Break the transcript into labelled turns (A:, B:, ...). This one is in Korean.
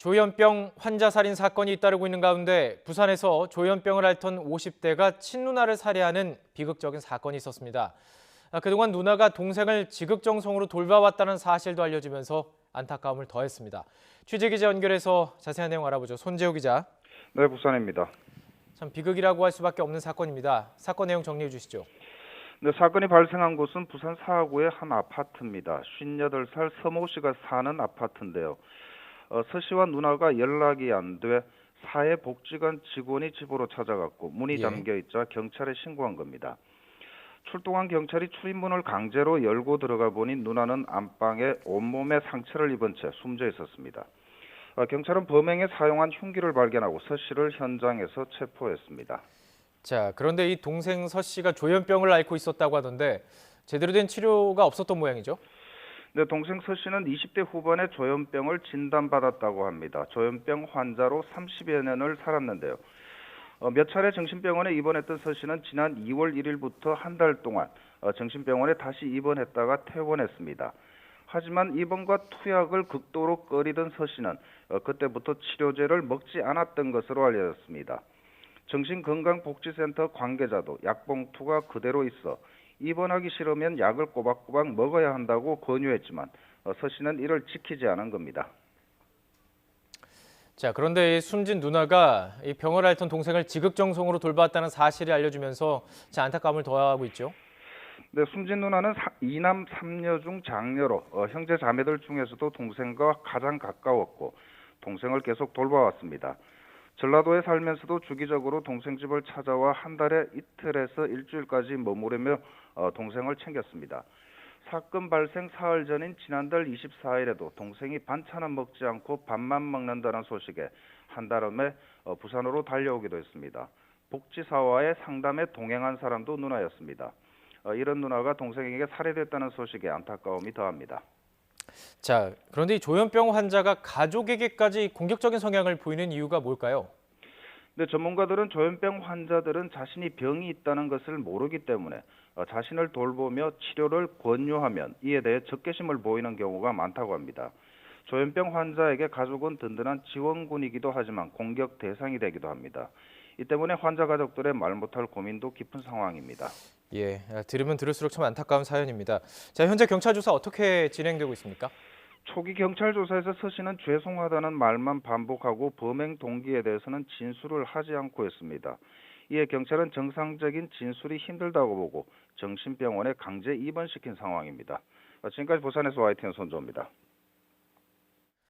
A: 조현병 환자 살인 사건이 잇따르고 있는 가운데 부산에서 조현병을 앓던 50대가 친누나를 살해하는 비극적인 사건이 있었습니다. 그동안 누나가 동생을 지극정성으로 돌봐왔다는 사실도 알려지면서 안타까움을 더했습니다. 취재기자 연결해서 자세한 내용 알아보죠. 손재호 기자.
B: 네, 부산입니다.
A: 참 비극이라고 할 수밖에 없는 사건입니다. 사건 내용 정리해 주시죠.
B: 네, 사건이 발생한 곳은 부산 사하구의 한 아파트입니다. 58살 서모 씨가 사는 아파트인데요. 서 씨와 누나가 연락이 안 돼 사회복지관 직원이 집으로 찾아갔고 문이
A: 예.
B: 잠겨 있자 경찰에 신고한 겁니다. 출동한 경찰이 출입문을 강제로 열고 들어가 보니 누나는 안방에 온몸에 상처를 입은 채 숨져 있었습니다. 경찰은 범행에 사용한 흉기를 발견하고 서 씨를 현장에서 체포했습니다.
A: 자, 그런데 이 동생 서 씨가 조현병을 앓고 있었다고 하던데 제대로 된 치료가 없었던 모양이죠?
B: 네, 동생 서 씨는 20대 후반에 조현병을 진단받았다고 합니다. 조현병 환자로 30여 년을 살았는데요. 몇 차례 정신병원에 입원했던 서 씨는 지난 2월 1일부터 한 달 동안 정신병원에 다시 입원했다가 퇴원했습니다. 하지만 입원과 투약을 극도로 꺼리던 서 씨는 그때부터 치료제를 먹지 않았던 것으로 알려졌습니다. 정신건강복지센터 관계자도 약봉투가 그대로 있어 입원하기 싫으면 약을 꼬박꼬박 먹어야 한다고 권유했지만 서 씨는 이를 지키지 않은 겁니다.
A: 자, 그런데 이 숨진 누나가 이 병을 앓던 동생을 지극정성으로 돌봤다는 사실이 알려지면서 안타까움을 더하고 있죠.
B: 네, 숨진 누나는 이남 3녀 중 장녀로 형제 자매들 중에서도 동생과 가장 가까웠고 동생을 계속 돌봐왔습니다. 전라도에 살면서도 주기적으로 동생 집을 찾아와 한 달에 이틀에서 일주일까지 머무르며 동생을 챙겼습니다. 사건 발생 사흘 전인 지난달 24일에도 동생이 반찬은 먹지 않고 밥만 먹는다는 소식에 한달음에 부산으로 달려오기도 했습니다. 복지사와의 상담에 동행한 사람도 누나였습니다. 이런 누나가 동생에게 살해됐다는 소식에 안타까움이 더합니다.
A: 자, 그런데 이 조현병 환자가 가족에게까지 공격적인 성향을 보이는 이유가 뭘까요?
B: 근데 전문가들은 조현병 환자들은 자신이 병이 있다는 것을 모르기 때문에 자신을 돌보며 치료를 권유하면 이에 대해 적개심을 보이는 경우가 많다고 합니다. 조현병 환자에게 가족은 든든한 지원군이기도 하지만 공격 대상이 되기도 합니다. 이 때문에 환자 가족들의 말 못할 고민도 깊은 상황입니다.
A: 예, 들으면 들을수록 참 안타까운 사연입니다. 자, 현재 경찰 조사 어떻게 진행되고 있습니까?
B: 초기 경찰 조사에서 서 씨는 죄송하다는 말만 반복하고 범행 동기에 대해서는 진술을 하지 않고 있습니다. 이에 경찰은 정상적인 진술이 힘들다고 보고 정신병원에 강제 입원시킨 상황입니다. 지금까지 부산에서 YTN 손조입니다.